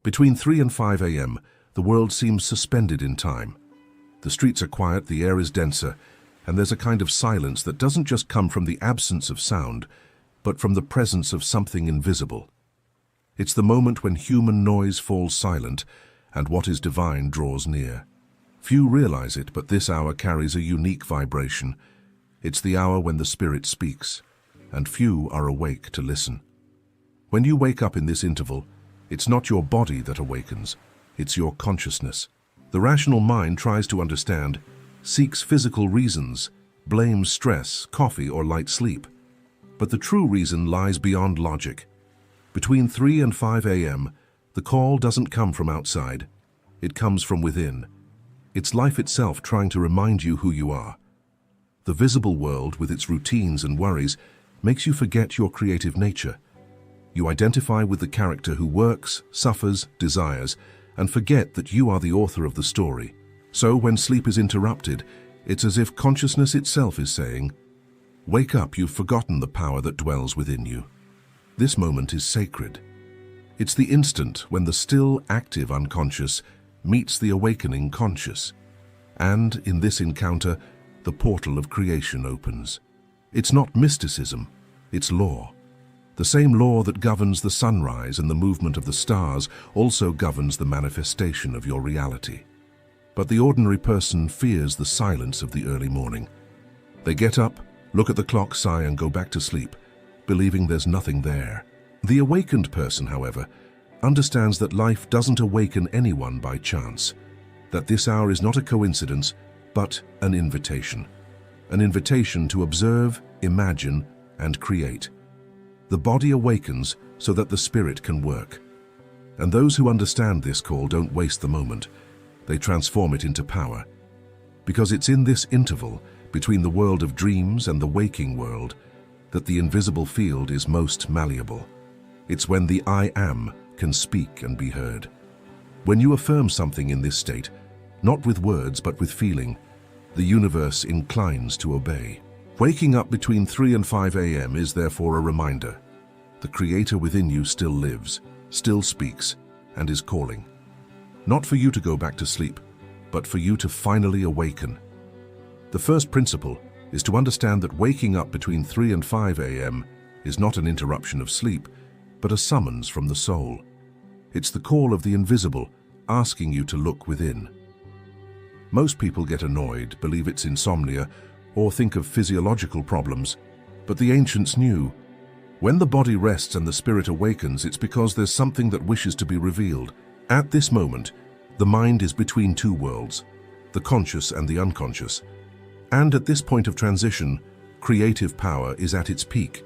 Between 3 and 5 a.m., the world seems suspended in time. The streets are quiet, the air is denser, and there's a kind of silence that doesn't just come from the absence of sound, but from the presence of something invisible. It's the moment when human noise falls silent and what is divine draws near. Few realize it, but this hour carries a unique vibration. It's the hour when the Spirit speaks, and few are awake to listen. When you wake up in this interval, it's not your body that awakens, it's your consciousness. The rational mind tries to understand, seeks physical reasons, blames stress, coffee, or light sleep. But the true reason lies beyond logic. Between 3 and 5 a.m., the call doesn't come from outside. It comes from within. It's life itself trying to remind you who you are. The visible world, with its routines and worries, makes you forget your creative nature. You identify with the character who works, suffers, desires, and forget that you are the author of the story. So when sleep is interrupted, it's as if consciousness itself is saying, "Wake up, you've forgotten the power that dwells within you." This moment is sacred. It's the instant when the still, active unconscious meets the awakening conscious. And in this encounter, the portal of creation opens. It's not mysticism, it's law. The same law that governs the sunrise and the movement of the stars also governs the manifestation of your reality. But the ordinary person fears the silence of the early morning. They get up, look at the clock, sigh, and go back to sleep, believing there's nothing there. The awakened person, however, understands that life doesn't awaken anyone by chance, that this hour is not a coincidence, but an invitation. An invitation to observe, imagine, and create. The body awakens so that the spirit can work. And those who understand this call don't waste the moment. They transform it into power. Because it's in this interval, between the world of dreams and the waking world, that the invisible field is most malleable. It's when the I am can speak and be heard. When you affirm something in this state, not with words but with feeling, the universe inclines to obey. Waking up between 3 and 5 a.m. is therefore a reminder. The Creator within you still lives, still speaks, and is calling. Not for you to go back to sleep, but for you to finally awaken. The first principle is to understand that waking up between 3 and 5 a.m. is not an interruption of sleep, but a summons from the soul. It's the call of the invisible, asking you to look within. Most people get annoyed, believe it's insomnia, or think of physiological problems, but the ancients knew. When the body rests and the spirit awakens, it's because there's something that wishes to be revealed. At this moment, the mind is between two worlds, the conscious and the unconscious. And at this point of transition, creative power is at its peak.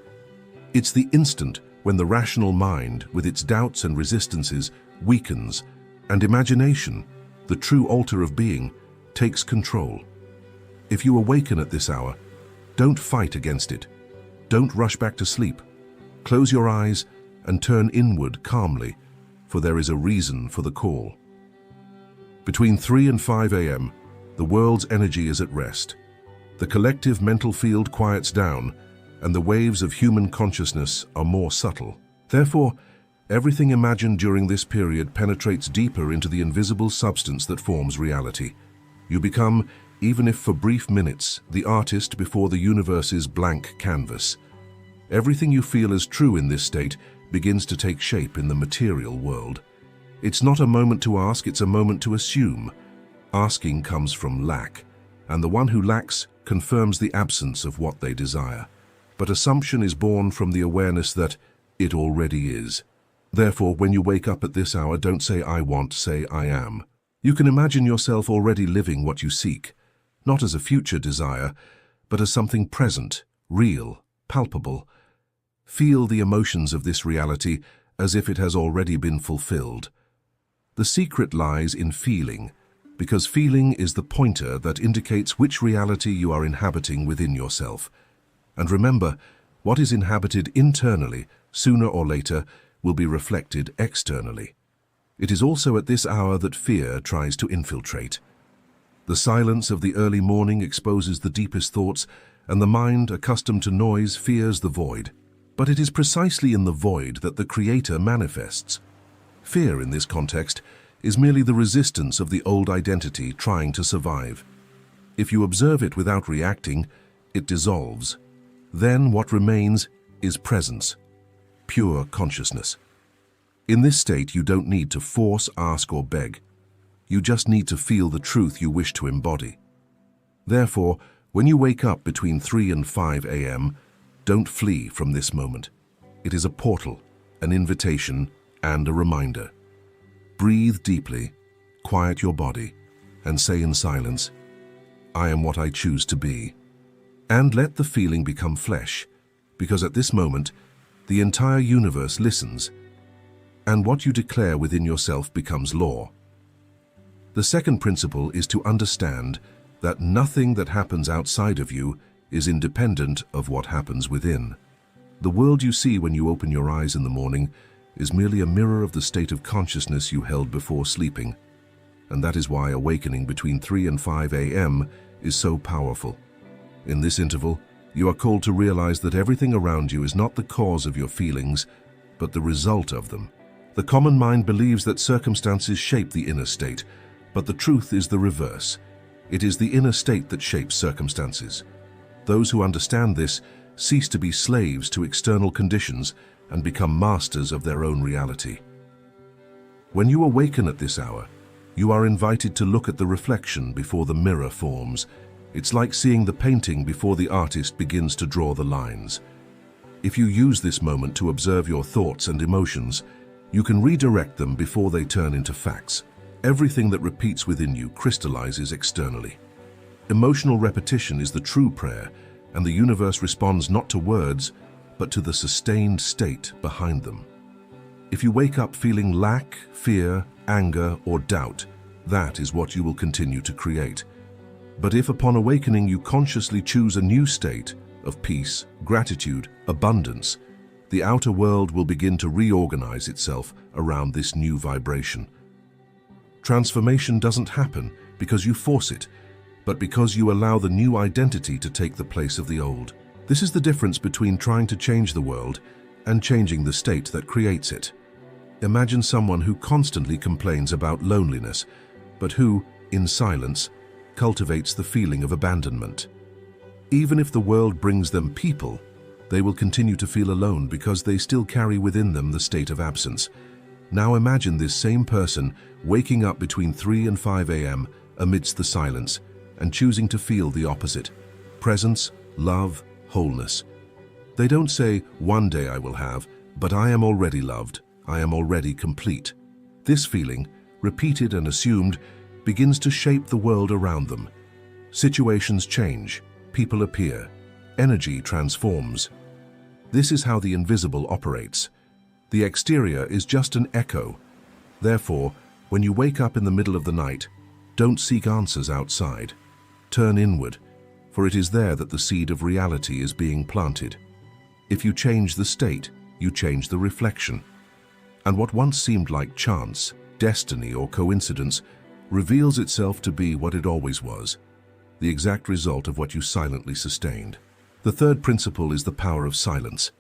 It's the instant when the rational mind, with its doubts and resistances, weakens, and imagination, the true altar of being, takes control. If you awaken at this hour, don't fight against it. Don't rush back to sleep. Close your eyes and turn inward calmly, for there is a reason for the call. Between 3 and 5 a.m., the world's energy is at rest. The collective mental field quiets down, and the waves of human consciousness are more subtle. Therefore, everything imagined during this period penetrates deeper into the invisible substance that forms reality. You become, even if for brief minutes, the artist before the universe's blank canvas. Everything you feel as true in this state begins to take shape in the material world. It's not a moment to ask, it's a moment to assume. Asking comes from lack, and the one who lacks confirms the absence of what they desire. But assumption is born from the awareness that it already is. Therefore, when you wake up at this hour, don't say "I want," say "I am." You can imagine yourself already living what you seek, not as a future desire, but as something present, real, palpable. Feel the emotions of this reality as if it has already been fulfilled. The secret lies in feeling, because feeling is the pointer that indicates which reality you are inhabiting within yourself. And remember, what is inhabited internally, sooner or later, will be reflected externally. It is also at this hour that fear tries to infiltrate. The silence of the early morning exposes the deepest thoughts, and the mind, accustomed to noise, fears the void. But it is precisely in the void that the Creator manifests. Fear, in this context, is merely the resistance of the old identity trying to survive. If you observe it without reacting, it dissolves. Then what remains is presence, pure consciousness. In this state, you don't need to force, ask, or beg. You just need to feel the truth you wish to embody. Therefore, when you wake up between 3 and 5 a.m., don't flee from this moment. It is a portal, an invitation, and a reminder. Breathe deeply, quiet your body, and say in silence, "I am what I choose to be." And let the feeling become flesh, because at this moment, the entire universe listens, and what you declare within yourself becomes law. The second principle is to understand that nothing that happens outside of you is independent of what happens within. The world you see when you open your eyes in the morning is merely a mirror of the state of consciousness you held before sleeping, and that is why awakening between 3 and 5 a.m. is so powerful. In this interval, you are called to realize that everything around you is not the cause of your feelings, but the result of them. The common mind believes that circumstances shape the inner state, but the truth is the reverse. It is the inner state that shapes circumstances. Those who understand this cease to be slaves to external conditions and become masters of their own reality. When you awaken at this hour, you are invited to look at the reflection before the mirror forms. It's like seeing the painting before the artist begins to draw the lines. If you use this moment to observe your thoughts and emotions, you can redirect them before they turn into facts. Everything that repeats within you crystallizes externally. Emotional repetition is the true prayer, and the universe responds not to words, but to the sustained state behind them. If you wake up feeling lack, fear, anger, or doubt, that is what you will continue to create. But if upon awakening you consciously choose a new state of peace, gratitude, abundance, the outer world will begin to reorganize itself around this new vibration. Transformation doesn't happen because you force it, but because you allow the new identity to take the place of the old. This is the difference between trying to change the world and changing the state that creates it. Imagine someone who constantly complains about loneliness, but who, in silence, cultivates the feeling of abandonment. Even if the world brings them people, they will continue to feel alone because they still carry within them the state of absence. Now imagine this same person waking up between 3 and 5 a.m. amidst the silence and choosing to feel the opposite: presence, love, wholeness. They don't say, "One day I will have," but "I am already loved, I am already complete." This feeling, repeated and assumed, begins to shape the world around them. Situations change, people appear, energy transforms. This is how the invisible operates. The exterior is just an echo. Therefore, when you wake up in the middle of the night, don't seek answers outside. Turn inward, for it is there that the seed of reality is being planted. If you change the state, you change the reflection. And what once seemed like chance, destiny, or coincidence reveals itself to be what it always was, the exact result of what you silently sustained. The third principle is the power of silence.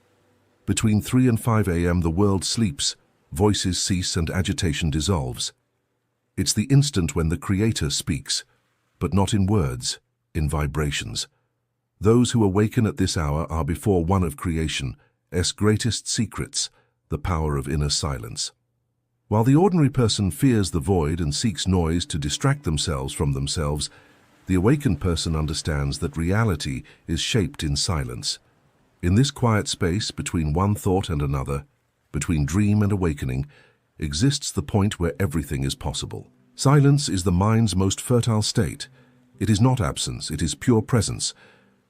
Between 3 and 5 a.m. the world sleeps, voices cease, and agitation dissolves. It's the instant when the Creator speaks, but not in words, in vibrations. Those who awaken at this hour are before one of creation's greatest secrets, the power of inner silence. While the ordinary person fears the void and seeks noise to distract themselves from themselves, the awakened person understands that reality is shaped in silence. In this quiet space between one thought and another, between dream and awakening, exists the point where everything is possible. Silence is the mind's most fertile state. It is not absence, it is pure presence.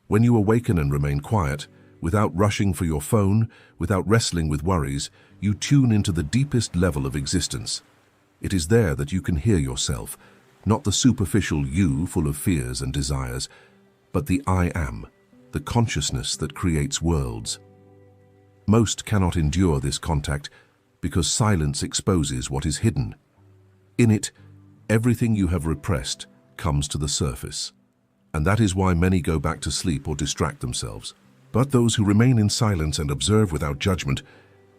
When you awaken and remain quiet, without rushing for your phone, without wrestling with worries, you tune into the deepest level of existence. It is there that you can hear yourself, not the superficial you full of fears and desires, but the I am, the consciousness that creates worlds. Most cannot endure this contact because silence exposes what is hidden. In it, everything you have repressed comes to the surface. And that is why many go back to sleep or distract themselves. But those who remain in silence and observe without judgment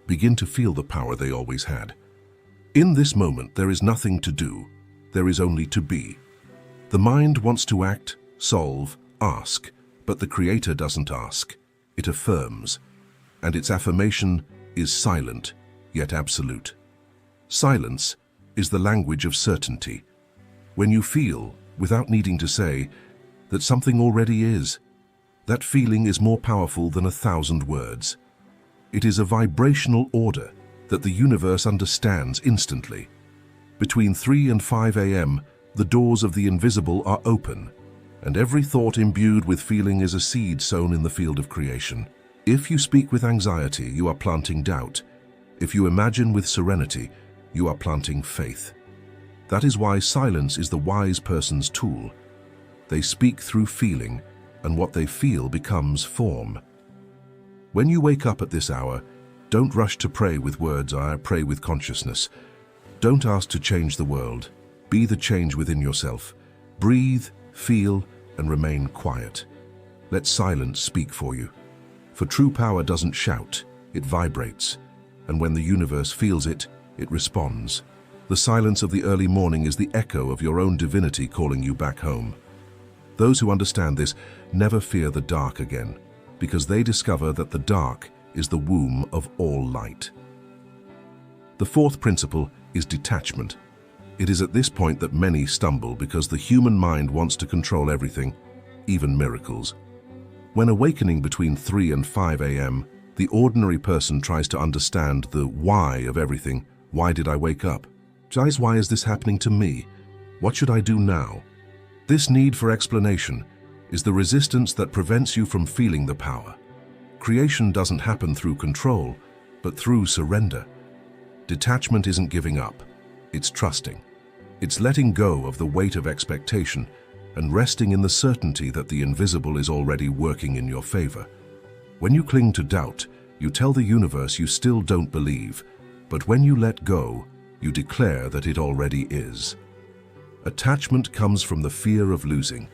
begin to feel the power they always had. In this moment, there is nothing to do. There is only to be. The mind wants to act, solve, ask, but the Creator doesn't ask. It affirms. And its affirmation is silent, yet absolute. Silence is the language of certainty. When you feel, without needing to say, that something already is, that feeling is more powerful than 1,000 words. It is a vibrational order that the universe understands instantly. Between 3 and 5 a.m., the doors of the invisible are open, and every thought imbued with feeling is a seed sown in the field of creation. If you speak with anxiety, you are planting doubt. If you imagine with serenity, you are planting faith. That is why silence is the wise person's tool. They speak through feeling, and what they feel becomes form. When you wake up at this hour, don't rush to pray with words, I pray with consciousness. Don't ask to change the world. Be the change within yourself. Breathe, feel, and remain quiet. Let silence speak for you. For true power doesn't shout, it vibrates. And when the universe feels it, it responds. The silence of the early morning is the echo of your own divinity calling you back home. Those who understand this never fear the dark again, because they discover that the dark is the womb of all light. The fourth principle is detachment. It is at this point that many stumble because the human mind wants to control everything, even miracles. When awakening between 3 and 5 a.m., the ordinary person tries to understand the why of everything. Why did I wake up? Guys, why is this happening to me? What should I do now? This need for explanation is the resistance that prevents you from feeling the power. Creation doesn't happen through control, but through surrender. Detachment isn't giving up, it's trusting. It's letting go of the weight of expectation and resting in the certainty that the invisible is already working in your favor. When you cling to doubt, you tell the universe you still don't believe, but when you let go, you declare that it already is. Attachment comes from the fear of losing.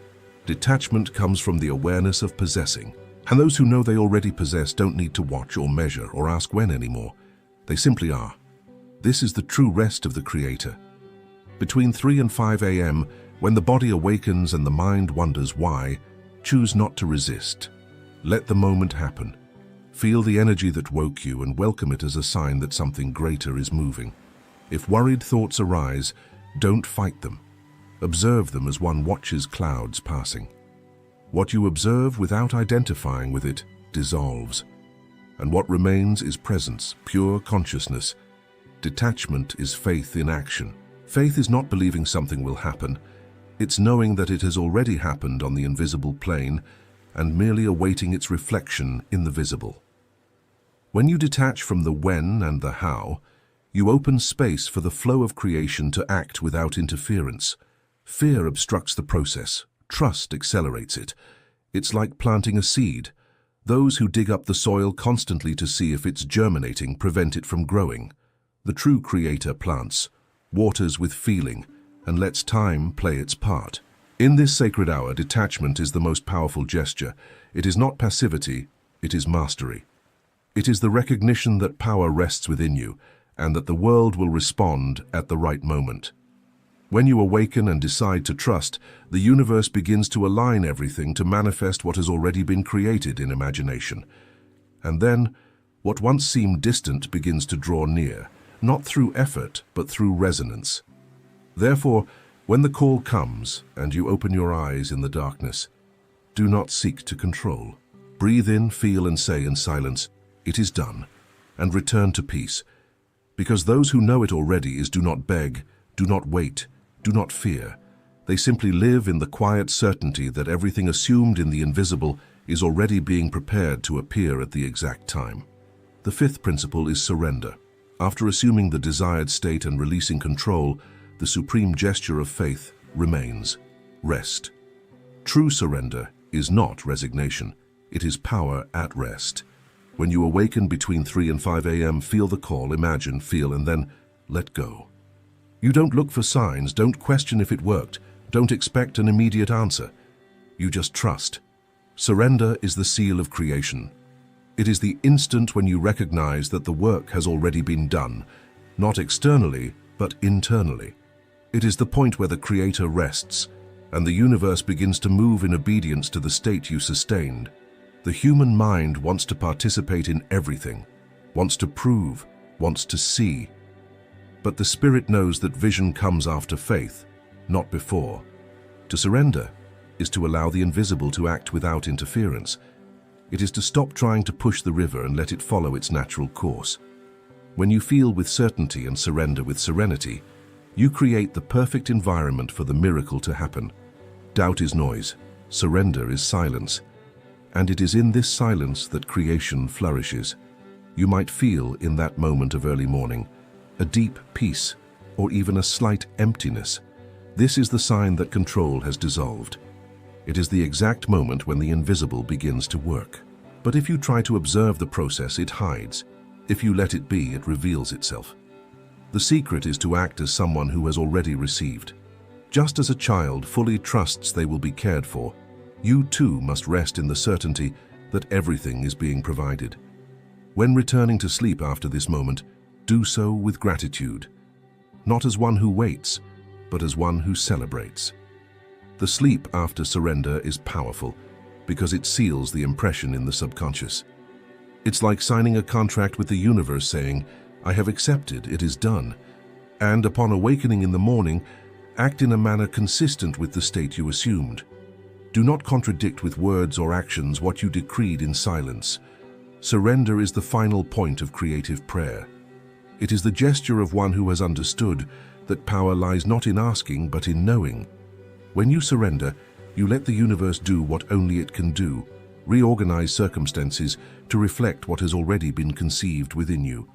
Detachment comes from the awareness of possessing. And those who know they already possess don't need to watch or measure or ask when anymore. They simply are. This is the true rest of the Creator. Between 3 and 5 a.m., when the body awakens and the mind wonders why, choose not to resist. Let the moment happen. Feel the energy that woke you and welcome it as a sign that something greater is moving. If worried thoughts arise, don't fight them. Observe them as one watches clouds passing. What you observe without identifying with it dissolves. And what remains is presence, pure consciousness. Detachment is faith in action. Faith is not believing something will happen. It's knowing that it has already happened on the invisible plane and merely awaiting its reflection in the visible. When you detach from the when and the how, you open space for the flow of creation to act without interference. Fear obstructs the process. Trust accelerates it. It's like planting a seed. Those who dig up the soil constantly to see if it's germinating prevent it from growing. The true Creator plants, waters with feeling, and lets time play its part. In this sacred hour, detachment is the most powerful gesture. It is not passivity, it is mastery. It is the recognition that power rests within you, and that the world will respond at the right moment. When you awaken and decide to trust, the universe begins to align everything to manifest what has already been created in imagination. And then, what once seemed distant begins to draw near, not through effort, but through resonance. Therefore, when the call comes and you open your eyes in the darkness, do not seek to control. Breathe in, feel, and say in silence, "It is done," and return to peace. Because those who know it already do not beg, do not wait, do not fear. They simply live in the quiet certainty that everything assumed in the invisible is already being prepared to appear at the exact time. The fifth principle is surrender. After assuming the desired state and releasing control, the supreme gesture of faith remains rest. True surrender is not resignation. It is power at rest. When you awaken between 3 and 5 a.m., feel the call, imagine, feel, and then let go. You don't look for signs, don't question if it worked, don't expect an immediate answer. You just trust. Surrender is the seal of creation. It is the instant when you recognize that the work has already been done, not externally, but internally. It is the point where the Creator rests, and the universe begins to move in obedience to the state you sustained. The human mind wants to participate in everything, wants to prove, wants to see. But the spirit knows that vision comes after faith, not before. To surrender is to allow the invisible to act without interference. It is to stop trying to push the river and let it follow its natural course. When you feel with certainty and surrender with serenity, you create the perfect environment for the miracle to happen. Doubt is noise, surrender is silence, and it is in this silence that creation flourishes. You might feel in that moment of early morning a deep peace or even a slight emptiness. This is the sign that control has dissolved. It is the exact moment when the invisible begins to work. But if you try to observe the process, it hides. If you let it be, it reveals itself. The secret is to act as someone who has already received. Just as a child fully trusts they will be cared for, you too must rest in the certainty that everything is being provided. When returning to sleep after this moment, do so with gratitude, not as one who waits, but as one who celebrates. The sleep after surrender is powerful because it seals the impression in the subconscious. It's like signing a contract with the universe saying, "I have accepted, it is done." And upon awakening in the morning, act in a manner consistent with the state you assumed. Do not contradict with words or actions what you decreed in silence. Surrender is the final point of creative prayer. It is the gesture of one who has understood that power lies not in asking but in knowing. When you surrender, you let the universe do what only it can do, reorganize circumstances to reflect what has already been conceived within you.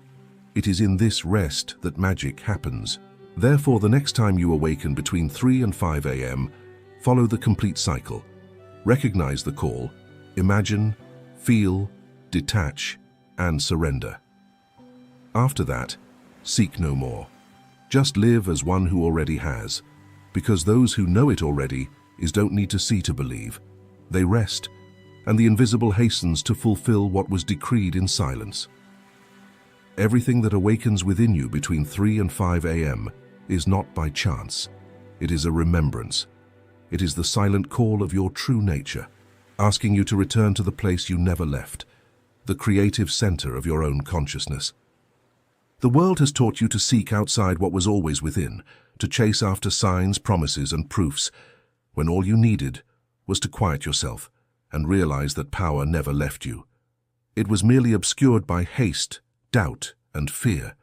It is in this rest that magic happens. Therefore, the next time you awaken between 3 and 5 a.m., follow the complete cycle. Recognize the call, imagine, feel, detach, and surrender. After that, seek no more. Just live as one who already has, because those who know it already don't need to see to believe. They rest, and the invisible hastens to fulfill what was decreed in silence. Everything that awakens within you between 3 and 5 a.m. is not by chance. It is a remembrance. It is the silent call of your true nature, asking you to return to the place you never left, the creative center of your own consciousness. The world has taught you to seek outside what was always within, to chase after signs, promises, and proofs, when all you needed was to quiet yourself and realize that power never left you. It was merely obscured by haste, doubt, and fear.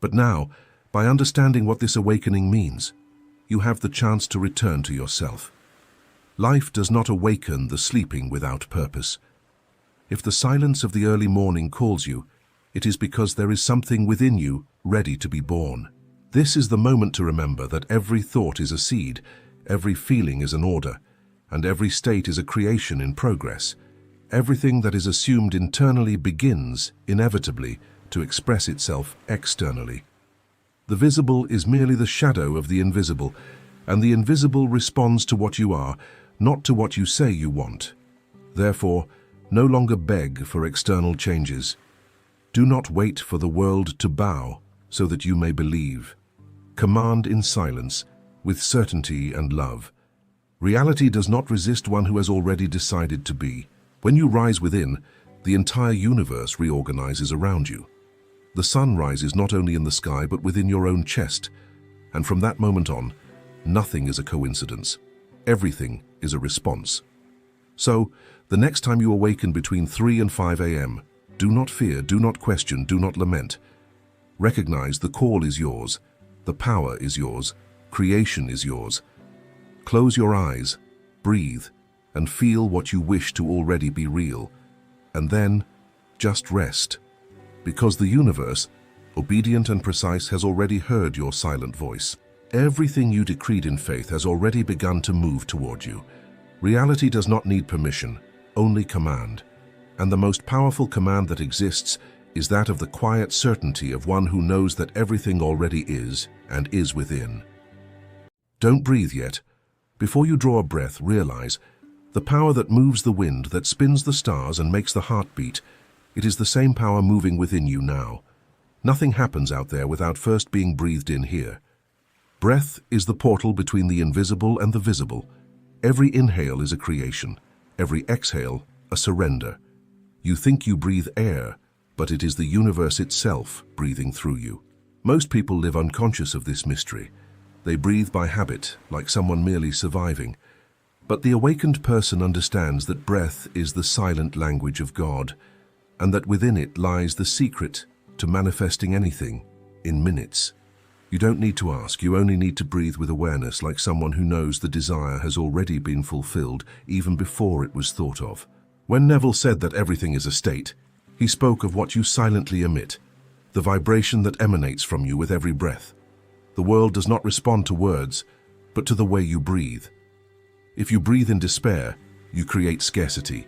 But now, by understanding what this awakening means, you have the chance to return to yourself. Life does not awaken the sleeping without purpose. If the silence of the early morning calls you, it is because there is something within you ready to be born. This is the moment to remember that every thought is a seed, every feeling is an order, and every state is a creation in progress. Everything that is assumed internally begins, inevitably, to express itself externally. The visible is merely the shadow of the invisible, and the invisible responds to what you are, not to what you say you want. Therefore, no longer beg for external changes. Do not wait for the world to bow so that you may believe. Command in silence, with certainty and love. Reality does not resist one who has already decided to be. When you rise within, the entire universe reorganizes around you. The sun rises not only in the sky but within your own chest, and from that moment on, nothing is a coincidence. Everything is a response. So, the next time you awaken between 3 and 5 a.m., do not fear, do not question, do not lament. Recognize the call is yours, the power is yours, creation is yours. Close your eyes, breathe, and feel what you wish to already be real. And then, just rest. Because the universe, obedient and precise, has already heard your silent voice. Everything you decreed in faith has already begun to move toward you. Reality does not need permission, only command. And the most powerful command that exists is that of the quiet certainty of one who knows that everything already is and is within. Don't breathe yet. Before you draw a breath, realize the power that moves the wind, that spins the stars and makes the heart beat. It is the same power moving within you now. Nothing happens out there without first being breathed in here. Breath is the portal between the invisible and the visible. Every inhale is a creation, every exhale a surrender. You think you breathe air, but it is the universe itself breathing through you. Most people live unconscious of this mystery. They breathe by habit, like someone merely surviving. But the awakened person understands that breath is the silent language of God, and that within it lies the secret to manifesting anything in minutes. You don't need to ask, you only need to breathe with awareness, like someone who knows the desire has already been fulfilled even before it was thought of. When Neville said that everything is a state, he spoke of what you silently emit, the vibration that emanates from you with every breath. The world does not respond to words, but to the way you breathe. If you breathe in despair, you create scarcity.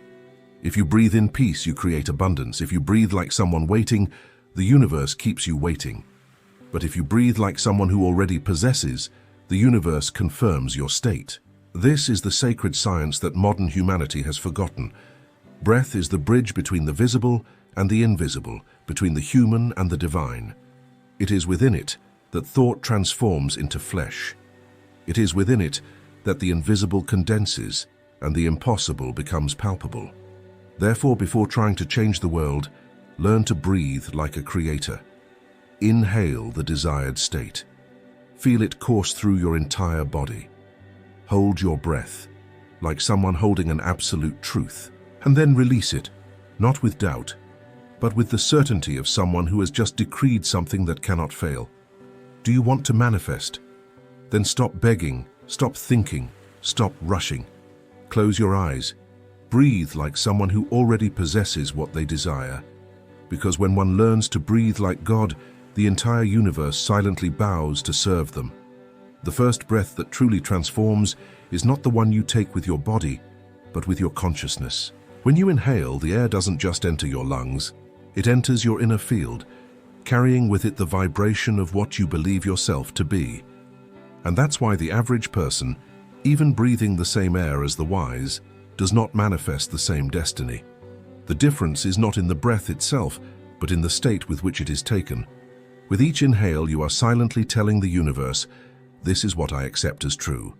If you breathe in peace, you create abundance. If you breathe like someone waiting, the universe keeps you waiting. But if you breathe like someone who already possesses, the universe confirms your state. This is the sacred science that modern humanity has forgotten. Breath is the bridge between the visible and the invisible, between the human and the divine. It is within it that thought transforms into flesh. It is within it that the invisible condenses and the impossible becomes palpable. Therefore, before trying to change the world, learn to breathe like a creator. Inhale the desired state. Feel it course through your entire body. Hold your breath, like someone holding an absolute truth, and then release it, not with doubt, but with the certainty of someone who has just decreed something that cannot fail. Do you want to manifest? Then stop begging, stop thinking, stop rushing. Close your eyes. Breathe like someone who already possesses what they desire. Because when one learns to breathe like God, the entire universe silently bows to serve them. The first breath that truly transforms is not the one you take with your body, but with your consciousness. When you inhale, the air doesn't just enter your lungs, it enters your inner field, carrying with it the vibration of what you believe yourself to be. And that's why the average person, even breathing the same air as the wise, does not manifest the same destiny. The difference is not in the breath itself, but in the state with which it is taken. With each inhale, you are silently telling the universe, "This is what I accept as true."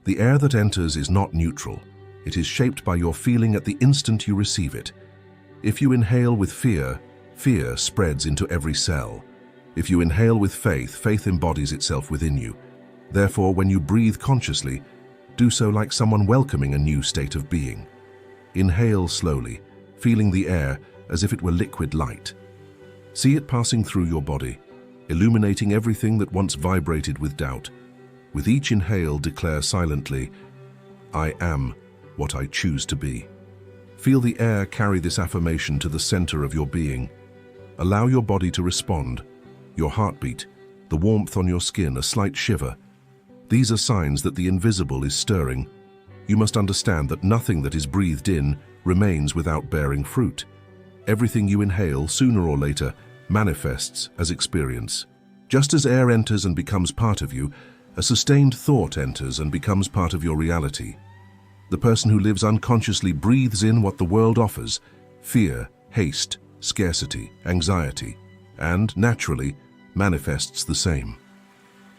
The air that enters is not neutral. It is shaped by your feeling at the instant you receive it. If you inhale with fear, fear spreads into every cell. If you inhale with faith, faith embodies itself within you. Therefore, when you breathe consciously, do so like someone welcoming a new state of being. Inhale slowly, feeling the air as if it were liquid light. See it passing through your body, illuminating everything that once vibrated with doubt. With each inhale, declare silently, "I am what I choose to be." Feel the air carry this affirmation to the center of your being. Allow your body to respond, your heartbeat, the warmth on your skin, a slight shiver. These are signs that the invisible is stirring. You must understand that nothing that is breathed in remains without bearing fruit. Everything you inhale, sooner or later, manifests as experience. Just as air enters and becomes part of you, a sustained thought enters and becomes part of your reality. The person who lives unconsciously breathes in what the world offers: fear, haste, scarcity, anxiety, and, naturally, manifests the same.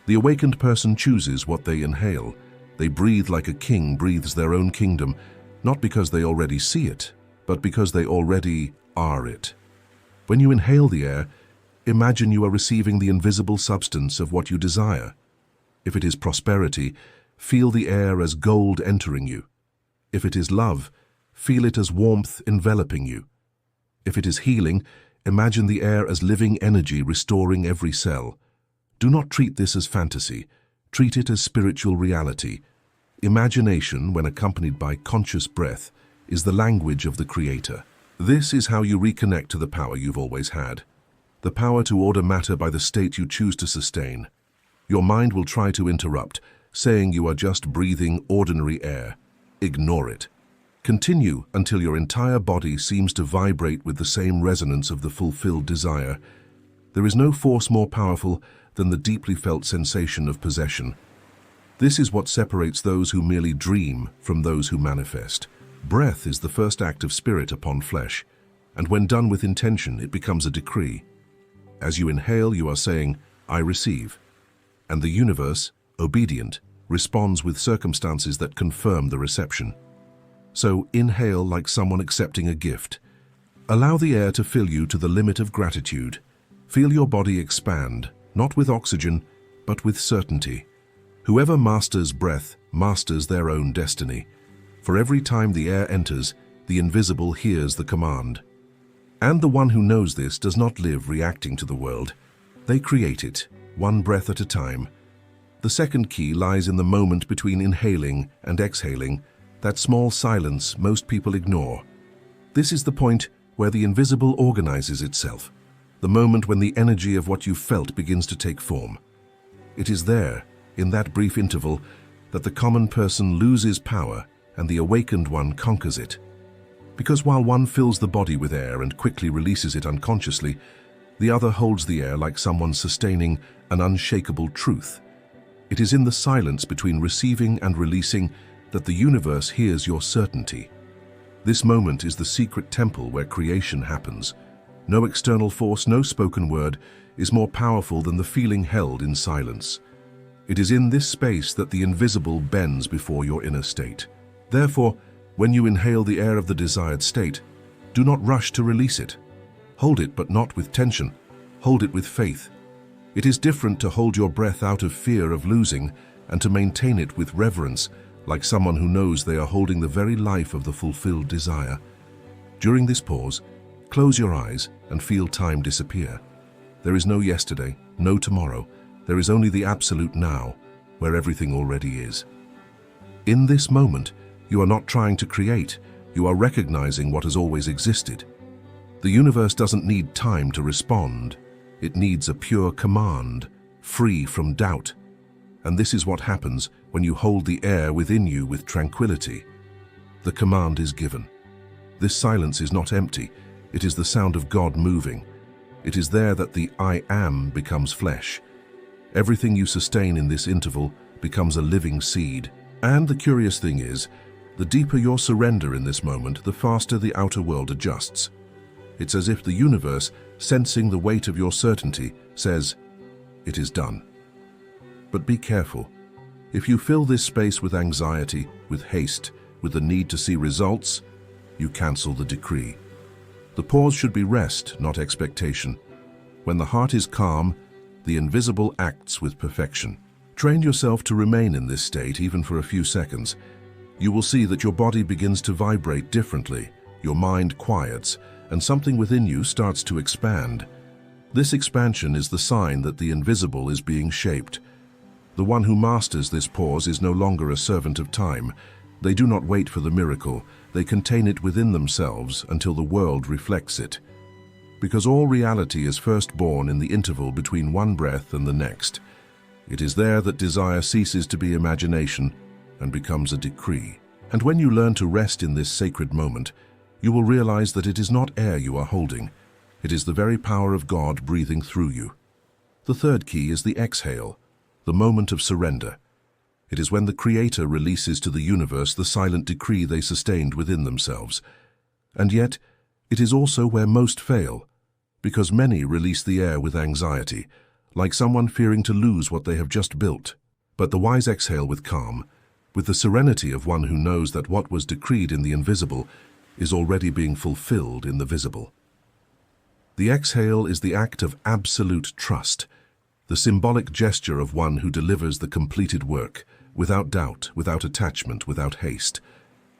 The awakened person chooses what they inhale. They breathe like a king breathes their own kingdom, not because they already see it, but because they already are it. When you inhale the air, imagine you are receiving the invisible substance of what you desire. If it is prosperity, feel the air as gold entering you. If it is love, feel it as warmth enveloping you. If it is healing, imagine the air as living energy restoring every cell. Do not treat this as fantasy. Treat it as spiritual reality. Imagination, when accompanied by conscious breath, is the language of the Creator. This is how you reconnect to the power you've always had. The power to order matter by the state you choose to sustain. Your mind will try to interrupt, saying you are just breathing ordinary air. Ignore it. Continue until your entire body seems to vibrate with the same resonance of the fulfilled desire. There is no force more powerful than the deeply felt sensation of possession. This is what separates those who merely dream from those who manifest. Breath is the first act of spirit upon flesh, and when done with intention, it becomes a decree. As you inhale, you are saying, I receive. And the universe, obedient, responds with circumstances that confirm the reception. So inhale like someone accepting a gift. Allow the air to fill you to the limit of gratitude. Feel your body expand, not with oxygen, but with certainty. Whoever masters breath masters their own destiny. For every time the air enters, the invisible hears the command. And the one who knows this does not live reacting to the world. They create it, one breath at a time. The second key lies in the moment between inhaling and exhaling, that small silence most people ignore. This is the point where the invisible organizes itself, the moment when the energy of what you felt begins to take form. It is there, in that brief interval, that the common person loses power and the awakened one conquers it. Because while one fills the body with air and quickly releases it unconsciously, the other holds the air like someone sustaining an unshakable truth. It is in the silence between receiving and releasing that the universe hears your certainty. This moment is the secret temple where creation happens. No external force, no spoken word is more powerful than the feeling held in silence. It is in this space that the invisible bends before your inner state. Therefore, when you inhale the air of the desired state, do not rush to release it. Hold it, but not with tension. Hold it with faith. It is different to hold your breath out of fear of losing and to maintain it with reverence, like someone who knows they are holding the very life of the fulfilled desire. During this pause, close your eyes and feel time disappear. There is no yesterday, no tomorrow. There is only the absolute now, where everything already is. In this moment, you are not trying to create, you are recognizing what has always existed. The universe doesn't need time to respond. It needs a pure command, free from doubt. And this is what happens when you hold the air within you with tranquility. The command is given. This silence is not empty. It is the sound of God moving. It is there that the I am becomes flesh. Everything you sustain in this interval becomes a living seed. And the curious thing is, the deeper your surrender in this moment, the faster the outer world adjusts. It's as if the universe, sensing the weight of your certainty, says, "It is done." But be careful. If you fill this space with anxiety, with haste, with the need to see results, you cancel the decree. The pause should be rest, not expectation. When the heart is calm, the invisible acts with perfection. Train yourself to remain in this state even for a few seconds. You will see that your body begins to vibrate differently, your mind quiets, and something within you starts to expand. This expansion is the sign that the invisible is being shaped. The one who masters this pause is no longer a servant of time. They do not wait for the miracle. They contain it within themselves until the world reflects it. Because all reality is first born in the interval between one breath and the next. It is there that desire ceases to be imagination and becomes a decree. And when you learn to rest in this sacred moment, you will realize that it is not air you are holding. It is the very power of God breathing through you. The third key is the exhale, the moment of surrender. It is when the Creator releases to the universe the silent decree they sustained within themselves. And yet, it is also where most fail, because many release the air with anxiety, like someone fearing to lose what they have just built. But the wise exhale with calm, with the serenity of one who knows that what was decreed in the invisible is already being fulfilled in the visible. The exhale is the act of absolute trust, the symbolic gesture of one who delivers the completed work, without doubt, without attachment, without haste.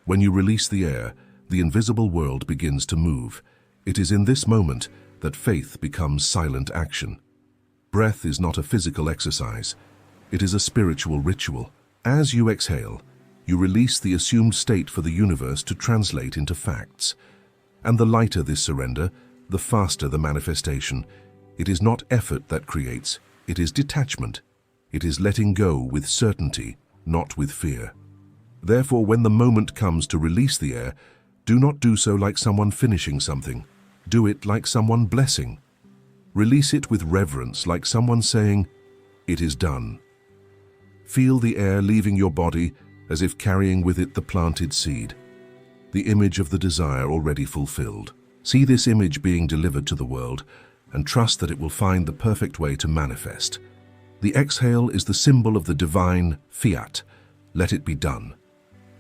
When you release the air, the invisible world begins to move. It is in this moment that faith becomes silent action. Breath is not a physical exercise. It is a spiritual ritual. As you exhale, you release the assumed state for the universe to translate into facts. And the lighter this surrender, the faster the manifestation. It is not effort that creates, it is detachment. It is letting go with certainty, not with fear. Therefore, when the moment comes to release the air, do not do so like someone finishing something. Do it like someone blessing. Release it with reverence, like someone saying, "It is done." Feel the air leaving your body as if carrying with it the planted seed, the image of the desire already fulfilled. See this image being delivered to the world, and trust that it will find the perfect way to manifest. The exhale is the symbol of the divine fiat, let it be done.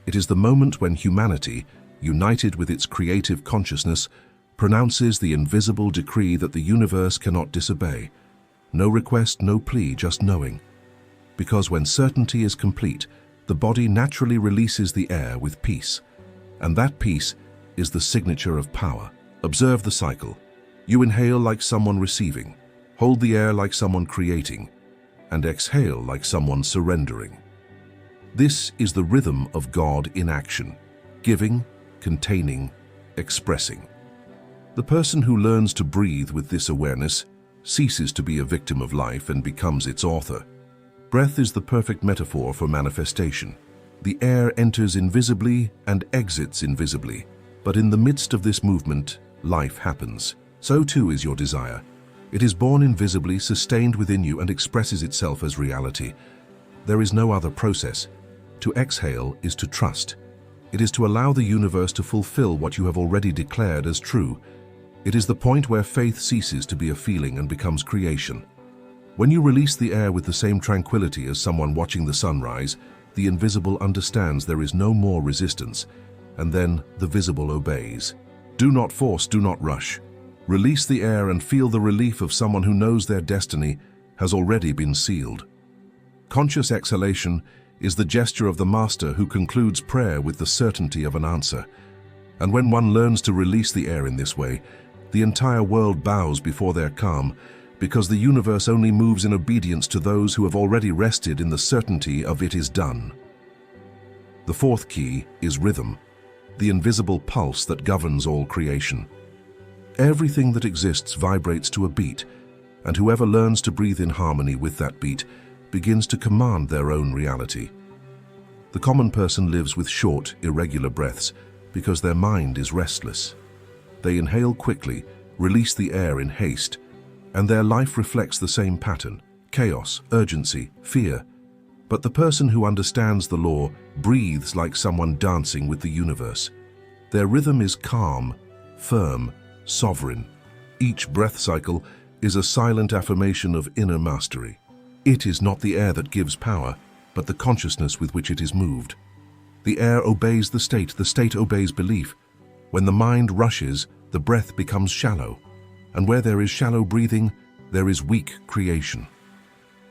It is the moment when humanity, united with its creative consciousness, pronounces the invisible decree that the universe cannot disobey. No request, no plea, just knowing. Because when certainty is complete, the body naturally releases the air with peace. And that peace is the signature of power. Observe the cycle. You inhale like someone receiving, hold the air like someone creating, and exhale like someone surrendering. This is the rhythm of God in action, giving, containing, expressing. The person who learns to breathe with this awareness ceases to be a victim of life and becomes its author. Breath is the perfect metaphor for manifestation. The air enters invisibly and exits invisibly, but in the midst of this movement, life happens. So too is your desire. It is born invisibly, sustained within you, and expresses itself as reality. There is no other process. To exhale is to trust. It is to allow the universe to fulfill what you have already declared as true. It is the point where faith ceases to be a feeling and becomes creation. When you release the air with the same tranquility as someone watching the sunrise, the invisible understands there is no more resistance, and then the visible obeys. Do not force, do not rush. Release the air and feel the relief of someone who knows their destiny has already been sealed. Conscious exhalation is the gesture of the master who concludes prayer with the certainty of an answer. And when one learns to release the air in this way, the entire world bows before their calm, because the universe only moves in obedience to those who have already rested in the certainty of it is done. The fourth key is rhythm, the invisible pulse that governs all creation. Everything that exists vibrates to a beat, and whoever learns to breathe in harmony with that beat begins to command their own reality. The common person lives with short, irregular breaths because their mind is restless. They inhale quickly, release the air in haste, and their life reflects the same pattern: chaos, urgency, fear. But the person who understands the law breathes like someone dancing with the universe. Their rhythm is calm, firm, sovereign. Each breath cycle is a silent affirmation of inner mastery. It is not the air that gives power, but the consciousness with which it is moved. The air obeys the state obeys belief. When the mind rushes, the breath becomes shallow, and where there is shallow breathing, there is weak creation.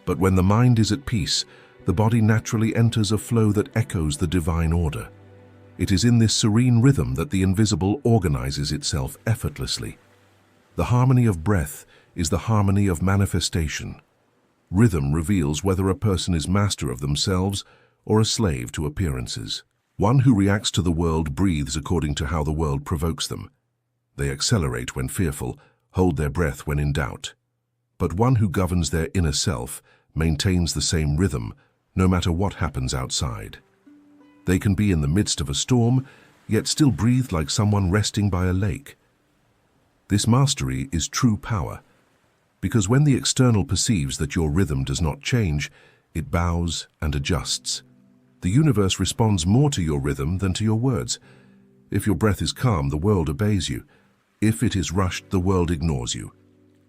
But when the mind is at peace, the body naturally enters a flow that echoes the divine order. It is in this serene rhythm that the invisible organizes itself effortlessly. The harmony of breath is the harmony of manifestation. Rhythm reveals whether a person is master of themselves or a slave to appearances. One who reacts to the world breathes according to how the world provokes them. They accelerate when fearful, hold their breath when in doubt. But one who governs their inner self maintains the same rhythm, no matter what happens outside. They can be in the midst of a storm, yet still breathe like someone resting by a lake. This mastery is true power, because when the external perceives that your rhythm does not change, it bows and adjusts. The universe responds more to your rhythm than to your words. If your breath is calm, the world obeys you. If it is rushed, the world ignores you.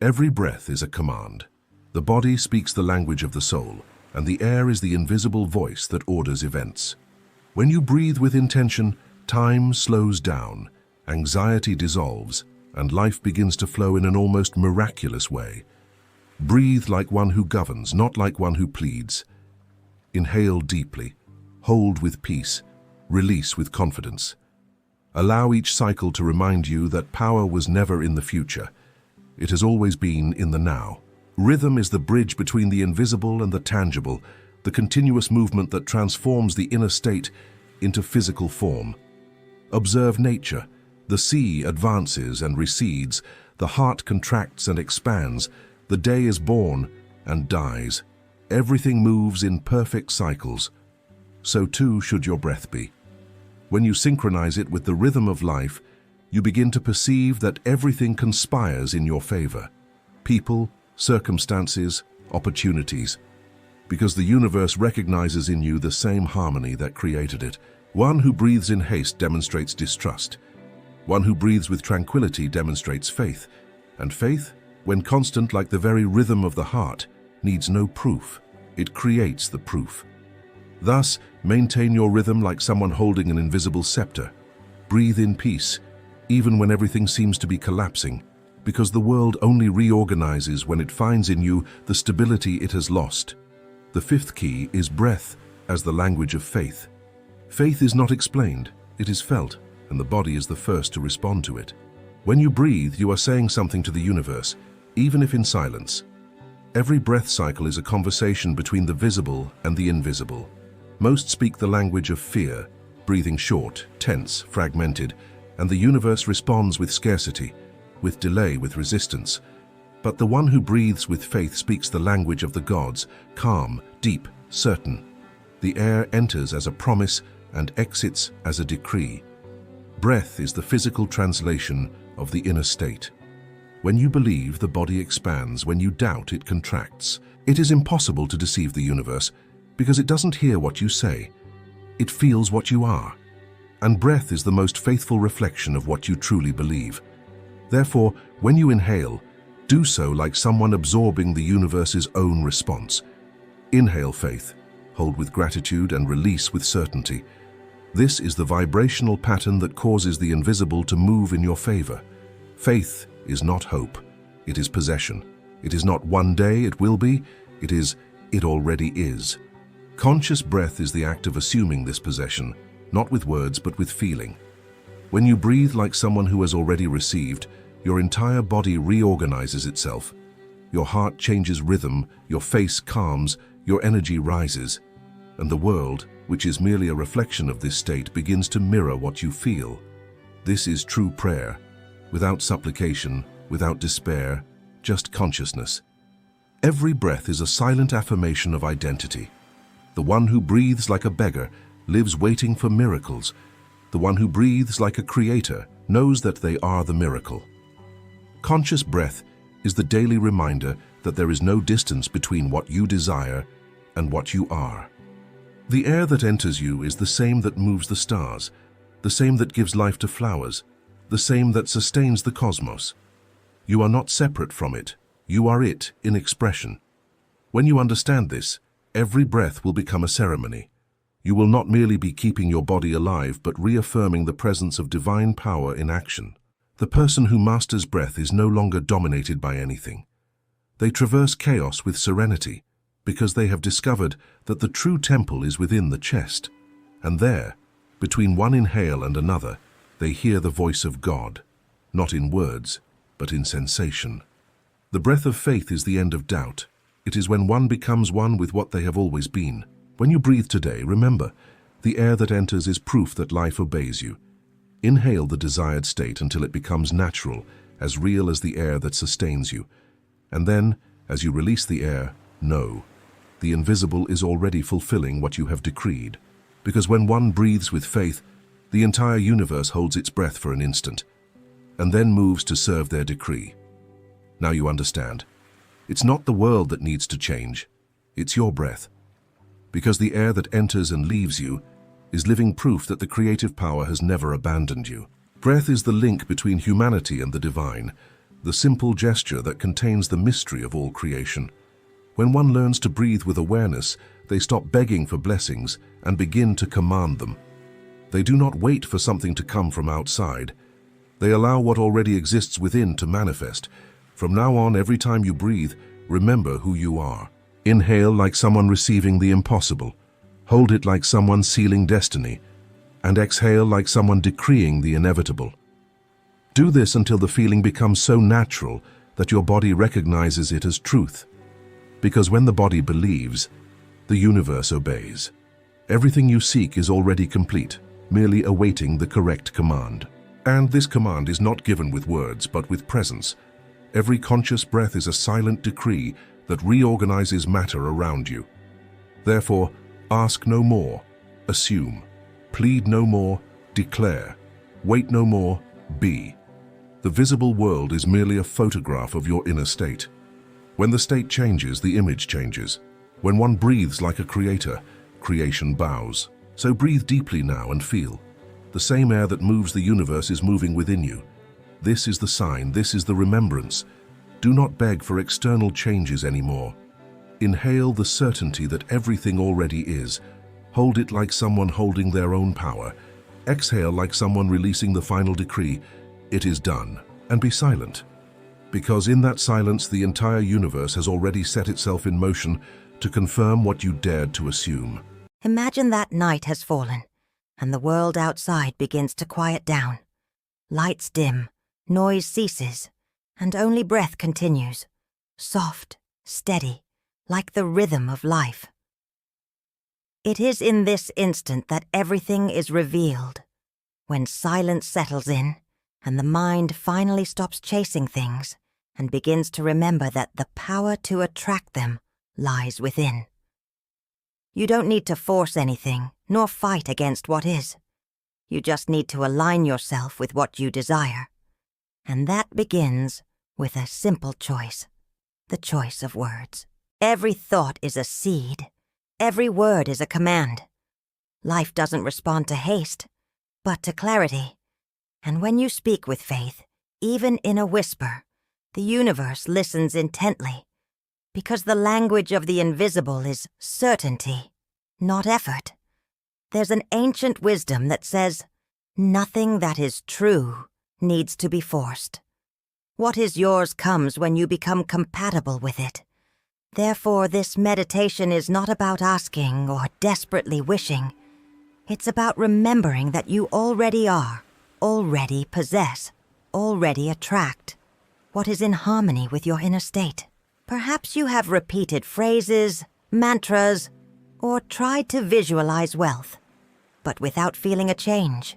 Every breath is a command. The body speaks the language of the soul, and the air is the invisible voice that orders events. When you breathe with intention, time slows down, anxiety dissolves, and life begins to flow in an almost miraculous way. Breathe like one who governs, not like one who pleads. Inhale deeply, hold with peace, release with confidence. Allow each cycle to remind you that power was never in the future. It has always been in the now. Rhythm is the bridge between the invisible and the tangible, the continuous movement that transforms the inner state into physical form. Observe nature. The sea advances and recedes, the heart contracts and expands, the day is born and dies. Everything moves in perfect cycles. So too should your breath be. When you synchronize it with the rhythm of life, you begin to perceive that everything conspires in your favor. People, circumstances, opportunities. Because the universe recognizes in you the same harmony that created it. One who breathes in haste demonstrates distrust. One who breathes with tranquility demonstrates faith. And faith when constant like the very rhythm of the heart, needs no proof. It creates the proof. Thus, maintain your rhythm like someone holding an invisible scepter. Breathe in peace, even when everything seems to be collapsing, because the world only reorganizes when it finds in you the stability it has lost. The fifth key is breath as the language of faith. Faith is not explained, it is felt, and the body is the first to respond to it. When you breathe, you are saying something to the universe, even if in silence. Every breath cycle is a conversation between the visible and the invisible. Most speak the language of fear, breathing short, tense, fragmented, and the universe responds with scarcity, with delay, with resistance. But the one who breathes with faith speaks the language of the gods, calm, deep, certain. The air enters as a promise and exits as a decree. Breath is the physical translation of the inner state. When you believe, the body expands. When you doubt, it contracts. It is impossible to deceive the universe because it doesn't hear what you say. It feels what you are. And breath is the most faithful reflection of what you truly believe. Therefore, when you inhale, do so like someone absorbing the universe's own response. Inhale faith, hold with gratitude, and release with certainty. This is the vibrational pattern that causes the invisible to move in your favor. Faith is not hope, it is possession. It is not one day it will be, it already is. Conscious breath is the act of assuming this possession, not with words but with feeling. When you breathe like someone who has already received, your entire body reorganizes itself. Your heart changes rhythm, your face calms, your energy rises, and the world, which is merely a reflection of this state, begins to mirror what you feel. This is true prayer, without supplication, without despair, just consciousness. Every breath is a silent affirmation of identity. The one who breathes like a beggar lives waiting for miracles. The one who breathes like a creator knows that they are the miracle. Conscious breath is the daily reminder that there is no distance between what you desire and what you are. The air that enters you is the same that moves the stars, the same that gives life to flowers, the same that sustains the cosmos. You are not separate from it, you are it in expression. When you understand this, every breath will become a ceremony. You will not merely be keeping your body alive, but reaffirming the presence of divine power in action. The person who masters breath is no longer dominated by anything. They traverse chaos with serenity, because they have discovered that the true temple is within the chest. And there, between one inhale and another, they hear the voice of God, not in words, but in sensation. The breath of faith is the end of doubt. It is when one becomes one with what they have always been. When you breathe today, remember, the air that enters is proof that life obeys you. Inhale the desired state until it becomes natural, as real as the air that sustains you. And then, as you release the air, know, the invisible is already fulfilling what you have decreed. Because when one breathes with faith, the entire universe holds its breath for an instant, and then moves to serve their decree. Now you understand. It's not the world that needs to change, it's your breath. Because the air that enters and leaves you is living proof that the creative power has never abandoned you. Breath is the link between humanity and the divine, the simple gesture that contains the mystery of all creation. When one learns to breathe with awareness, they stop begging for blessings and begin to command them. They do not wait for something to come from outside. They allow what already exists within to manifest. From now on, every time you breathe, remember who you are. Inhale like someone receiving the impossible. Hold it like someone sealing destiny. And exhale like someone decreeing the inevitable. Do this until the feeling becomes so natural that your body recognizes it as truth. Because when the body believes, the universe obeys. Everything you seek is already complete, merely awaiting the correct command. And this command is not given with words, but with presence. Every conscious breath is a silent decree that reorganizes matter around you. Therefore, ask no more, assume. Plead no more, declare. Wait no more, be. The visible world is merely a photograph of your inner state. When the state changes, the image changes. When one breathes like a creator, creation bows. So breathe deeply now and feel. The same air that moves the universe is moving within you. This is the sign, this is the remembrance. Do not beg for external changes anymore. Inhale the certainty that everything already is. Hold it like someone holding their own power. Exhale like someone releasing the final decree. It is done. And be silent. Because in that silence, the entire universe has already set itself in motion to confirm what you dared to assume. Imagine that night has fallen, and the world outside begins to quiet down. Lights dim, noise ceases, and only breath continues, soft, steady, like the rhythm of life. It is in this instant that everything is revealed, when silence settles in, and the mind finally stops chasing things and begins to remember that the power to attract them lies within. You don't need to force anything, nor fight against what is. You just need to align yourself with what you desire. And that begins with a simple choice, the choice of words. Every thought is a seed. Every word is a command. Life doesn't respond to haste, but to clarity. And when you speak with faith, even in a whisper, the universe listens intently, because the language of the invisible is certainty, not effort. There's an ancient wisdom that says, nothing that is true needs to be forced. What is yours comes when you become compatible with it. Therefore, this meditation is not about asking or desperately wishing. It's about remembering that you already are, already possess, already attract what is in harmony with your inner state. Perhaps you have repeated phrases, mantras, or tried to visualize wealth, but without feeling a change.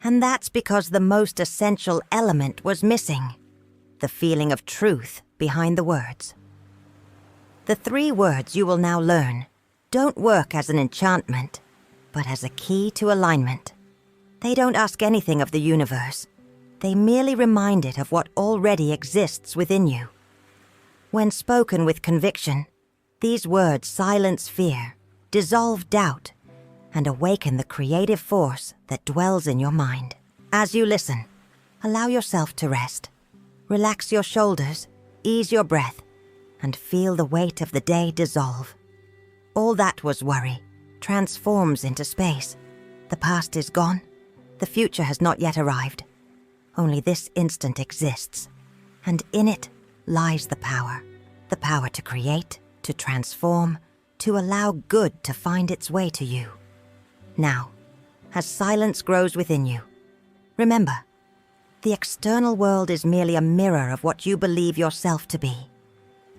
And that's because the most essential element was missing, the feeling of truth behind the words. The 3 words you will now learn don't work as an enchantment, but as a key to alignment. They don't ask anything of the universe. They merely remind it of what already exists within you. When spoken with conviction, these words silence fear, dissolve doubt, and awaken the creative force that dwells in your mind. As you listen, allow yourself to rest. Relax your shoulders, ease your breath, and feel the weight of the day dissolve. All that was worry transforms into space. The past is gone. The future has not yet arrived. Only this instant exists, and in it lies the power to create, to transform, to allow good to find its way to you. Now, as silence grows within you, remember, the external world is merely a mirror of what you believe yourself to be.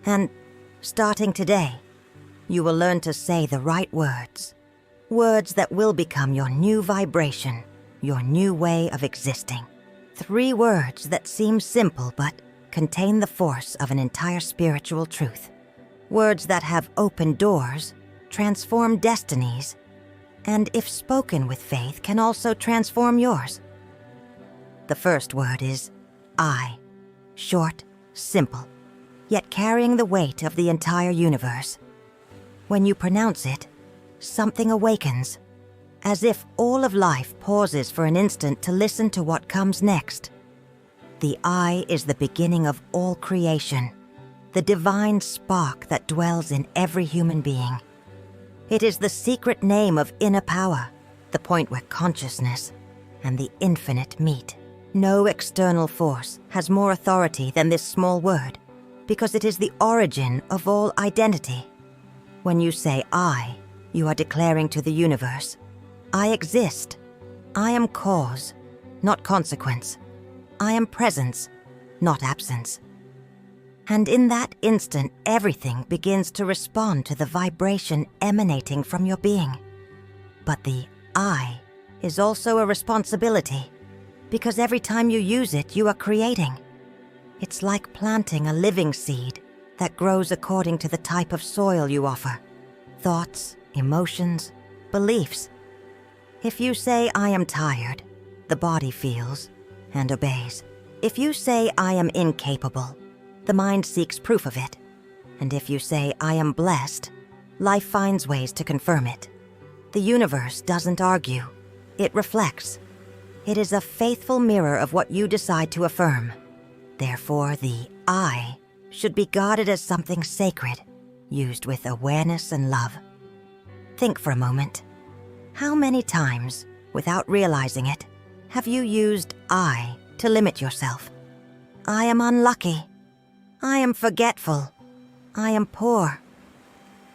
And starting today, you will learn to say the right words, words that will become your new vibration, your new way of existing. 3 words that seem simple but contain the force of an entire spiritual truth. Words that have opened doors, transformed destinies, and if spoken with faith can also transform yours. The first word is I. Short, simple, yet carrying the weight of the entire universe. When you pronounce it, something awakens, as if all of life pauses for an instant to listen to what comes next. The I is the beginning of all creation, the divine spark that dwells in every human being. It is the secret name of inner power, the point where consciousness and the infinite meet. No external force has more authority than this small word, because it is the origin of all identity. When you say I, you are declaring to the universe, I exist. I am cause, not consequence. I am presence, not absence. And in that instant, everything begins to respond to the vibration emanating from your being. But the I is also a responsibility, because every time you use it, you are creating. It's like planting a living seed that grows according to the type of soil you offer. Thoughts, emotions, beliefs. If you say, I am tired, the body feels and obeys. If you say, I am incapable, the mind seeks proof of it. And if you say, I am blessed, life finds ways to confirm it. The universe doesn't argue. It reflects. It is a faithful mirror of what you decide to affirm. Therefore, the I should be guarded as something sacred, used with awareness and love. Think for a moment. How many times, without realizing it, have you used I to limit yourself? I am unlucky. I am forgetful. I am poor.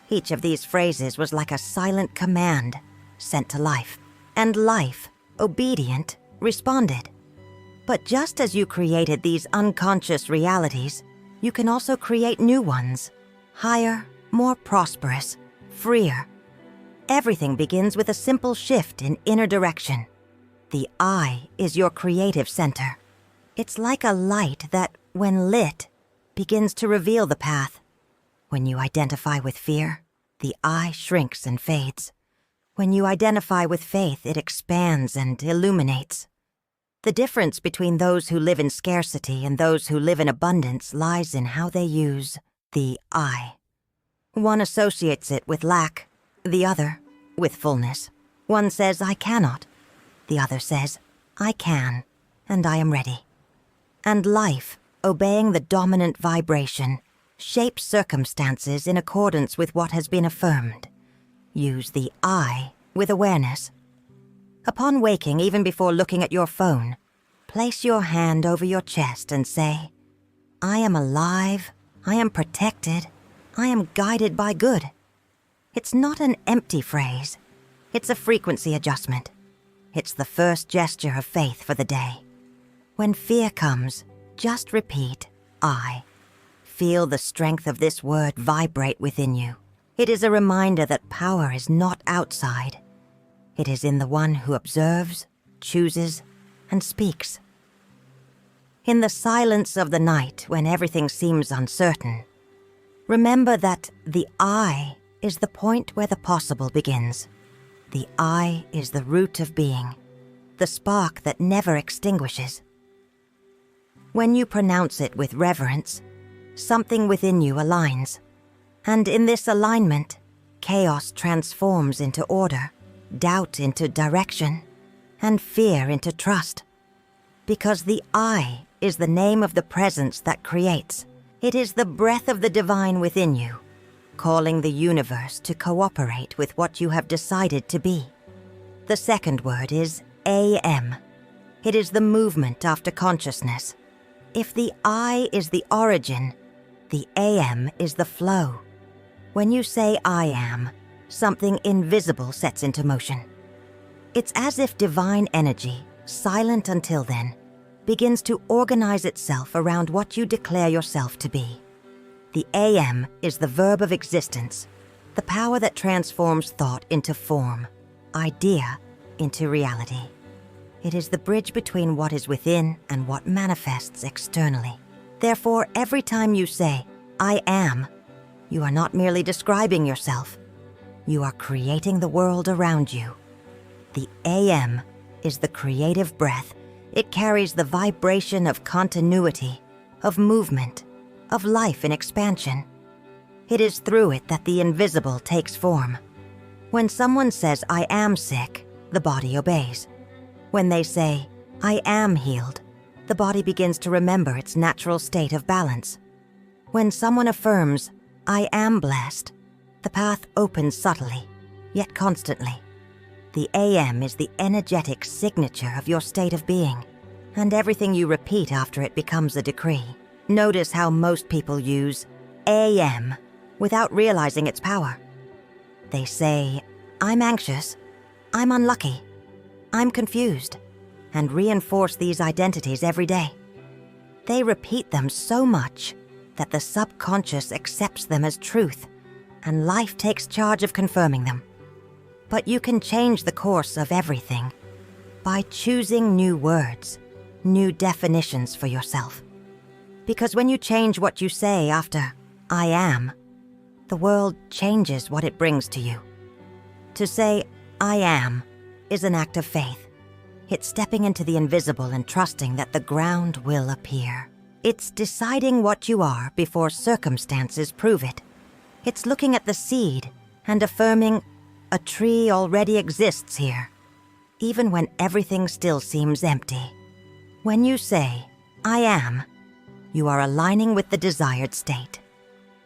Each of these phrases was like a silent command sent to life, and life, obedient, responded. But just as you created these unconscious realities, you can also create new ones, higher, more prosperous, freer. Everything begins with a simple shift in inner direction. The I is your creative center. It's like a light that, when lit, begins to reveal the path. When you identify with fear, the I shrinks and fades. When you identify with faith, it expands and illuminates. The difference between those who live in scarcity and those who live in abundance lies in how they use the I. One associates it with lack, the other with fullness. One says, I cannot. The other says, I can, and I am ready. And life, obeying the dominant vibration, shapes circumstances in accordance with what has been affirmed. Use the I with awareness. Upon waking, even before looking at your phone, place your hand over your chest and say, I am alive, I am protected, I am guided by good. It's not an empty phrase. It's a frequency adjustment. It's the first gesture of faith for the day. When fear comes, just repeat, I. Feel the strength of this word vibrate within you. It is a reminder that power is not outside. It is in the one who observes, chooses, and speaks. In the silence of the night, when everything seems uncertain, remember that the I is the point where the possible begins. The I is the root of being, the spark that never extinguishes. When you pronounce it with reverence, something within you aligns. And in this alignment, chaos transforms into order, doubt into direction, and fear into trust. Because the I is the name of the presence that creates. It is the breath of the divine within you, calling the universe to cooperate with what you have decided to be. The second word is AM. It is the movement after consciousness. If the I is the origin, the AM is the flow. When you say I am, something invisible sets into motion. It's as if divine energy, silent until then, begins to organize itself around what you declare yourself to be. The AM is the verb of existence, the power that transforms thought into form, idea into reality. It is the bridge between what is within and what manifests externally. Therefore, every time you say, I am, you are not merely describing yourself. You are creating the world around you. The AM is the creative breath. It carries the vibration of continuity, of movement, of life in expansion. It is through it that the invisible takes form. When someone says, I am sick, the body obeys. When they say, I am healed, the body begins to remember its natural state of balance. When someone affirms, I am blessed, the path opens subtly, yet constantly. The AM is the energetic signature of your state of being, and everything you repeat after it becomes a decree. Notice how most people use AM without realizing its power. They say, I'm anxious, I'm unlucky, I'm confused, and reinforce these identities every day. They repeat them so much that the subconscious accepts them as truth, and life takes charge of confirming them. But you can change the course of everything by choosing new words, new definitions for yourself. Because when you change what you say after I am, the world changes what it brings to you. To say I am is an act of faith. It's stepping into the invisible and trusting that the ground will appear. It's deciding what you are before circumstances prove it. It's looking at the seed and affirming a tree already exists here, even when everything still seems empty. When you say, I am, You are aligning with the desired state.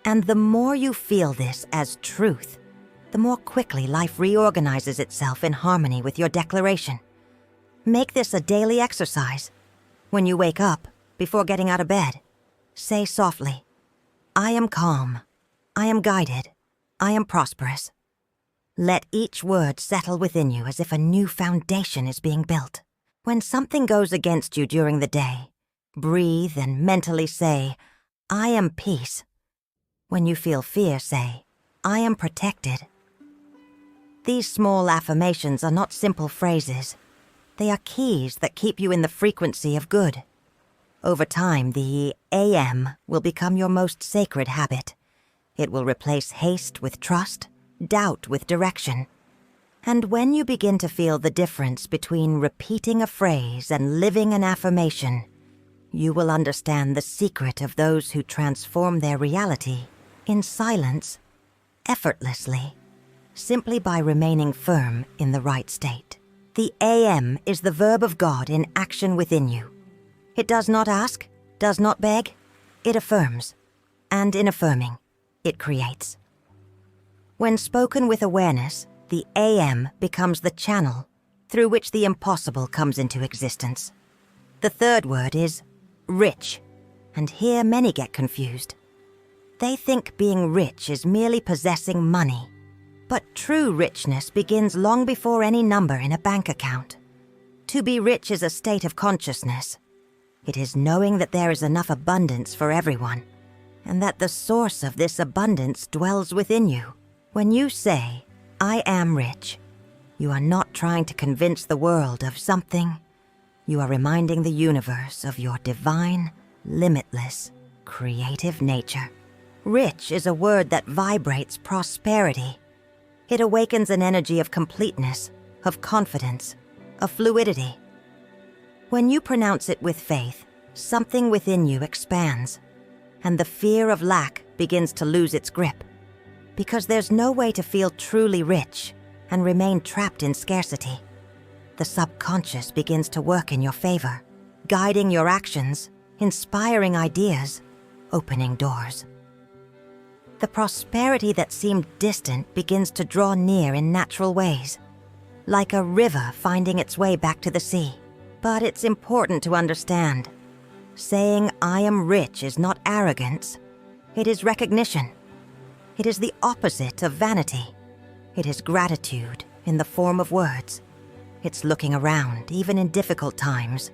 And the more you feel this as truth, the more quickly life reorganizes itself in harmony with your declaration. Make this a daily exercise. When you wake up, before getting out of bed, say softly, "I am calm. I am guided. I am prosperous." Let each word settle within you as if a new foundation is being built. When something goes against you during the day, breathe and mentally say, "I am peace." When you feel fear, say, "I am protected." These small affirmations are not simple phrases. They are keys that keep you in the frequency of good. Over time, the AM will become your most sacred habit. It will replace haste with trust, doubt with direction. And when you begin to feel the difference between repeating a phrase and living an affirmation, you will understand the secret of those who transform their reality in silence, effortlessly, simply by remaining firm in the right state. The AM is the verb of God in action within you. It does not ask, does not beg, it affirms. And in affirming, it creates. When spoken with awareness, the AM becomes the channel through which the impossible comes into existence. The third word is rich, and here many get confused. They think being rich is merely possessing money, but true richness begins long before any number in a bank account. To be rich is a state of consciousness. It is knowing that there is enough abundance for everyone, and that the source of this abundance dwells within you. When you say, "I am rich," you are not trying to convince the world of something. You are reminding the universe of your divine, limitless, creative nature. Rich is a word that vibrates prosperity. It awakens an energy of completeness, of confidence, of fluidity. When you pronounce it with faith, something within you expands, and the fear of lack begins to lose its grip. Because there's no way to feel truly rich and remain trapped in scarcity. The subconscious begins to work in your favor, guiding your actions, inspiring ideas, opening doors. The prosperity that seemed distant begins to draw near in natural ways, like a river finding its way back to the sea. But it's important to understand, saying "I am rich" is not arrogance. It is recognition. It is the opposite of vanity. It is gratitude in the form of words. It's looking around, even in difficult times,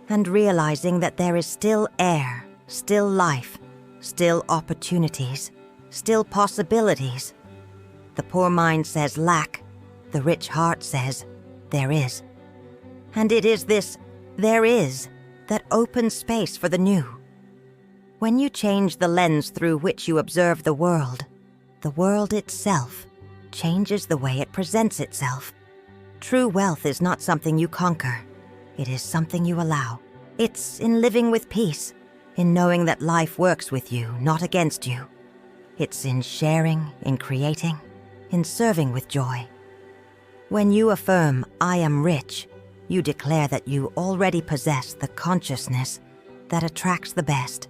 and realizing that there is still air, still life, still opportunities, still possibilities. The poor mind says lack. The rich heart says there is. And it is this "there is" that opens space for the new. When you change the lens through which you observe the world itself changes the way it presents itself. True wealth is not something you conquer. It is something you allow. It's in living with peace, in knowing that life works with you, not against you. It's in sharing, in creating, in serving with joy. When you affirm, "I am rich," you declare that you already possess the consciousness that attracts the best,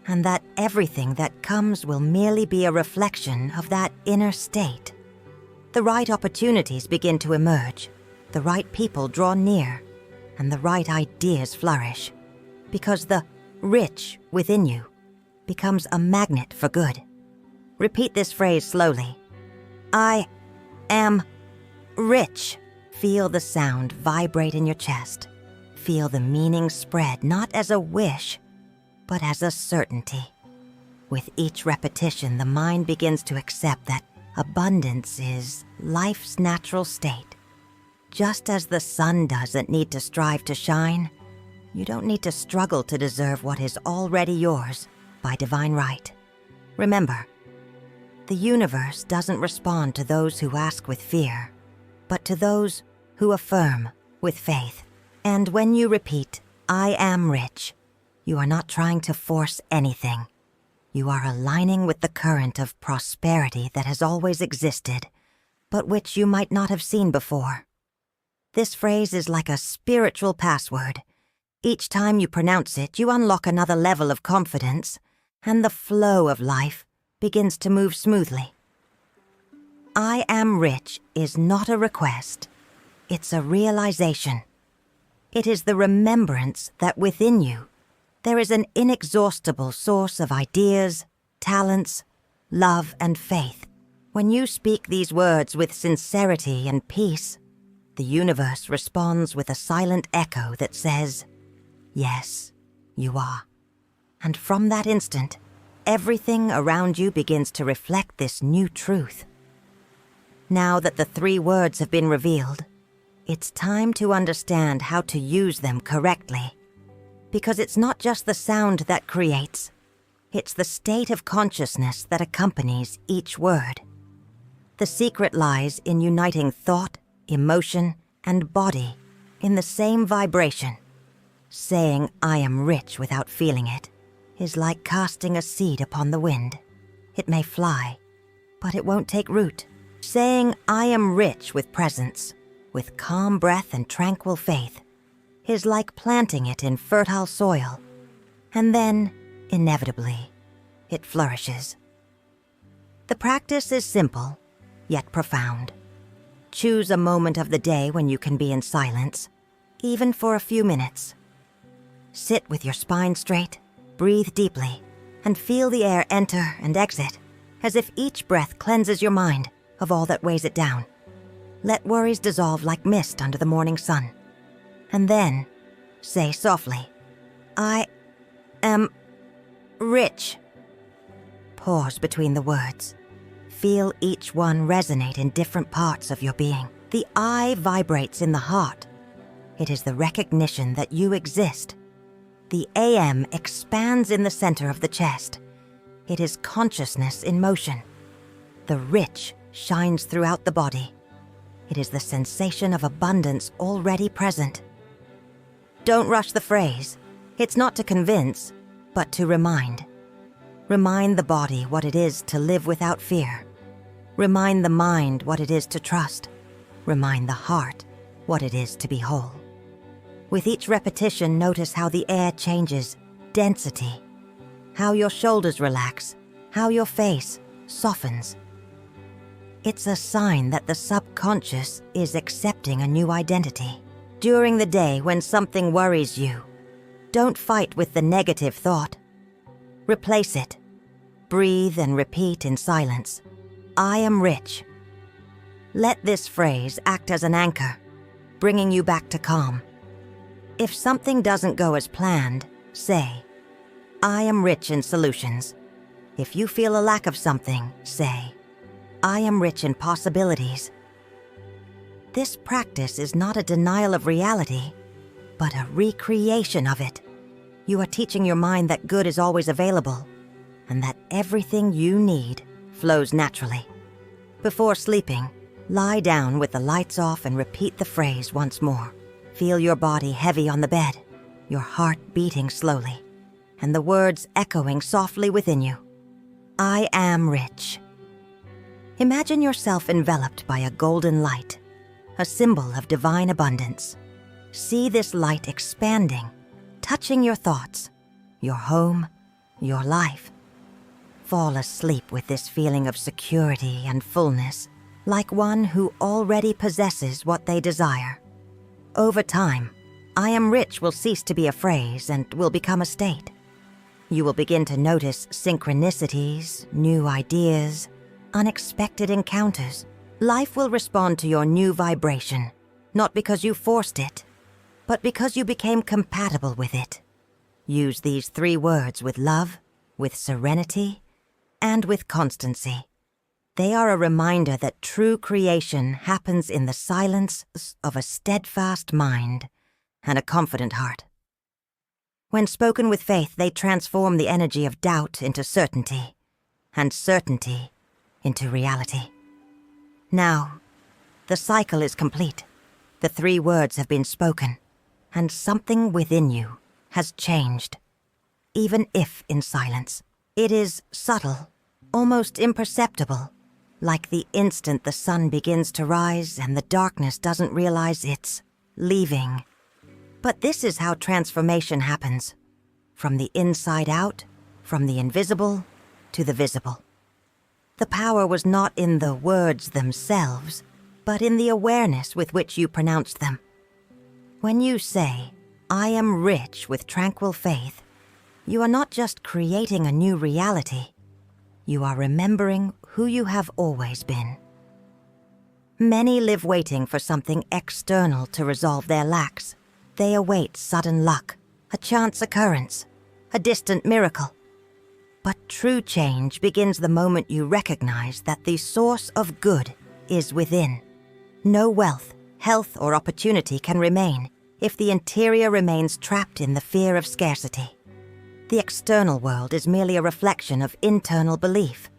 and that everything that comes will merely be a reflection of that inner state. The right opportunities begin to emerge, the right people draw near, and the right ideas flourish, because the rich within you becomes a magnet for good. Repeat this phrase slowly. "I am rich." Feel the sound vibrate in your chest. Feel the meaning spread not as a wish, but as a certainty. With each repetition, the mind begins to accept that abundance is life's natural state. Just as the sun doesn't need to strive to shine, you don't need to struggle to deserve what is already yours by divine right. Remember, the universe doesn't respond to those who ask with fear, but to those who affirm with faith. And when you repeat, "I am rich," you are not trying to force anything. You are aligning with the current of prosperity that has always existed, but which you might not have seen before. This phrase is like a spiritual password. Each time you pronounce it, you unlock another level of confidence, and the flow of life begins to move smoothly. I am rich is not a request, it's a realization. It is the remembrance that within you there is an inexhaustible source of ideas, talents, love, and faith. When you speak these words with sincerity and peace, the universe responds with a silent echo that says, "Yes, you are." And from that instant, everything around you begins to reflect this new truth. Now that the 3 words have been revealed, it's time to understand how to use them correctly. Because it's not just the sound that creates, it's the state of consciousness that accompanies each word. The secret lies in uniting thought, emotion, and body in the same vibration. Saying "I am rich" without feeling it is like casting a seed upon the wind. It may fly, but it won't take root. Saying "I am rich" with presence, with calm breath and tranquil faith, is like planting it in fertile soil, and then, inevitably, it flourishes. The practice is simple, yet profound. Choose a moment of the day when you can be in silence, even for a few minutes. Sit with your spine straight, breathe deeply, and feel the air enter and exit, as if each breath cleanses your mind of all that weighs it down. Let worries dissolve like mist under the morning sun. And then, say softly, "I am rich." Pause between the words. Feel each one resonate in different parts of your being. The I vibrates in the heart. It is the recognition that you exist. The AM expands in the center of the chest. It is consciousness in motion. The rich shines throughout the body. It is the sensation of abundance already present. Don't rush the phrase. It's not to convince, but to remind. Remind the body what it is to live without fear. Remind the mind what it is to trust. Remind the heart what it is to be whole. With each repetition, notice how the air changes density, how your shoulders relax, how your face softens. It's a sign that the subconscious is accepting a new identity. During the day when something worries you, don't fight with the negative thought. Replace it. Breathe and repeat in silence. I am rich. Let this phrase act as an anchor, bringing you back to calm. If something doesn't go as planned, say, I am rich in solutions. If you feel a lack of something, say, I am rich in possibilities. This practice is not a denial of reality, but a recreation of it. You are teaching your mind that good is always available, and that everything you need flows naturally. Before sleeping, lie down with the lights off and repeat the phrase once more. Feel your body heavy on the bed, your heart beating slowly, and the words echoing softly within you. I am rich. Imagine yourself enveloped by a golden light, a symbol of divine abundance. See this light expanding, touching your thoughts, your home, your life. Fall asleep with this feeling of security and fullness, like one who already possesses what they desire. Over time, I am rich will cease to be a phrase and will become a state. You will begin to notice synchronicities, new ideas, unexpected encounters. Life will respond to your new vibration, not because you forced it, but because you became compatible with it. Use these 3 words with love, with serenity, and with constancy. They are a reminder that true creation happens in the silence of a steadfast mind and a confident heart. When spoken with faith, they transform the energy of doubt into certainty, and certainty into reality. Now, the cycle is complete. The 3 words have been spoken, and something within you has changed, even if in silence. It is subtle, almost imperceptible, like the instant the sun begins to rise and the darkness doesn't realize it's leaving. But this is how transformation happens. From the inside out, from the invisible to the visible. The power was not in the words themselves, but in the awareness with which you pronounced them. When you say, "I am rich with tranquil faith," you are not just creating a new reality. You are remembering who you have always been. Many live waiting for something external to resolve their lacks. They await sudden luck, a chance occurrence, a distant miracle. But true change begins the moment you recognize that the source of good is within. No wealth, health, or opportunity can remain if the interior remains trapped in the fear of scarcity. The external world is merely a reflection of internal belief.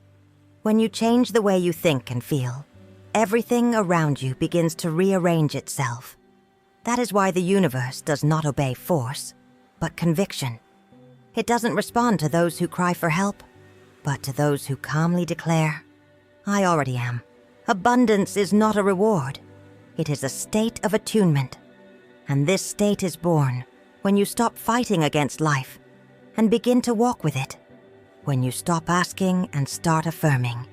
When you change the way you think and feel, everything around you begins to rearrange itself. That is why the universe does not obey force, but conviction. It doesn't respond to those who cry for help, but to those who calmly declare, "I already am." Abundance is not a reward. It is a state of attunement. And this state is born when you stop fighting against life and begin to walk with it. When you stop asking and start affirming.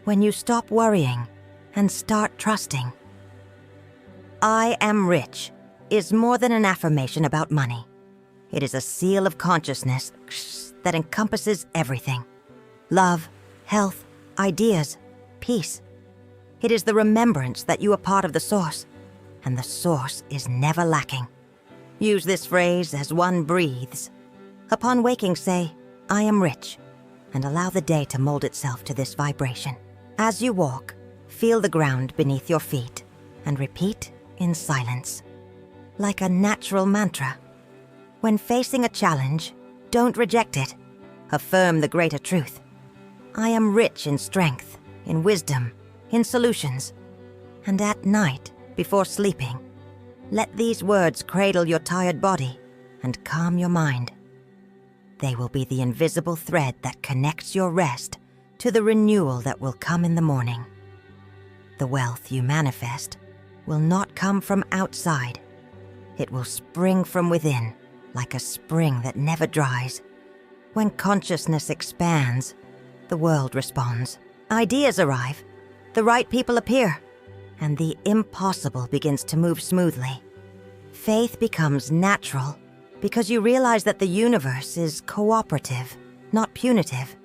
When you stop worrying and start trusting. "I am rich" is more than an affirmation about money. It is a seal of consciousness that encompasses everything. Love, health, ideas, peace. It is the remembrance that you are part of the source, and the source is never lacking. Use this phrase as one breathes. Upon waking, say, "I am rich," and allow the day to mold itself to this vibration. As you walk, feel the ground beneath your feet and repeat in silence, like a natural mantra. When facing a challenge, don't reject it. Affirm the greater truth. "I am rich in strength, in wisdom, in solutions." And at night, before sleeping, let these words cradle your tired body and calm your mind. They will be the invisible thread that connects your rest to the renewal that will come in the morning. The wealth you manifest will not come from outside. It will spring from within, like a spring that never dries. When consciousness expands, the world responds. Ideas arrive, the right people appear, and the impossible begins to move smoothly. Faith becomes natural because you realize that the universe is cooperative, not punitive.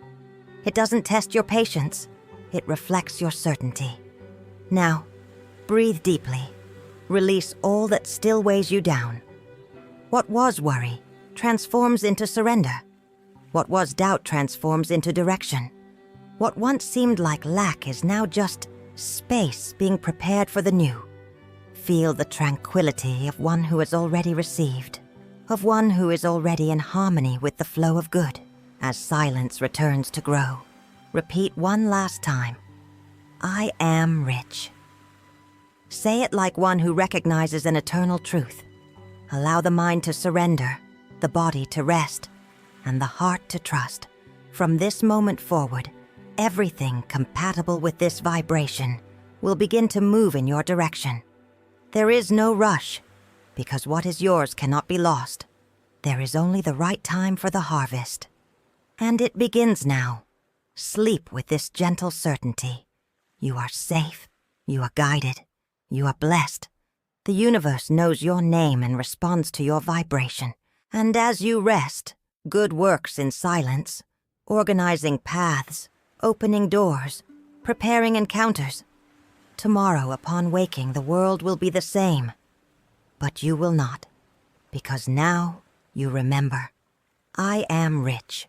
It doesn't test your patience, it reflects your certainty. Now, breathe deeply. Release all that still weighs you down. What was worry transforms into surrender. What was doubt transforms into direction. What once seemed like lack is now just space being prepared for the new. Feel the tranquility of one who has already received, of one who is already in harmony with the flow of good. As silence returns to grow, repeat one last time, "I am rich." Say it like one who recognizes an eternal truth. Allow the mind to surrender, the body to rest, and the heart to trust. From this moment forward, everything compatible with this vibration will begin to move in your direction. There is no rush, because what is yours cannot be lost. There is only the right time for the harvest. And it begins now. Sleep with this gentle certainty. You are safe, you are guided, you are blessed. The universe knows your name and responds to your vibration. And as you rest, good works in silence, organizing paths, opening doors, preparing encounters. Tomorrow, upon waking, the world will be the same. But you will not, because now you remember, I am rich.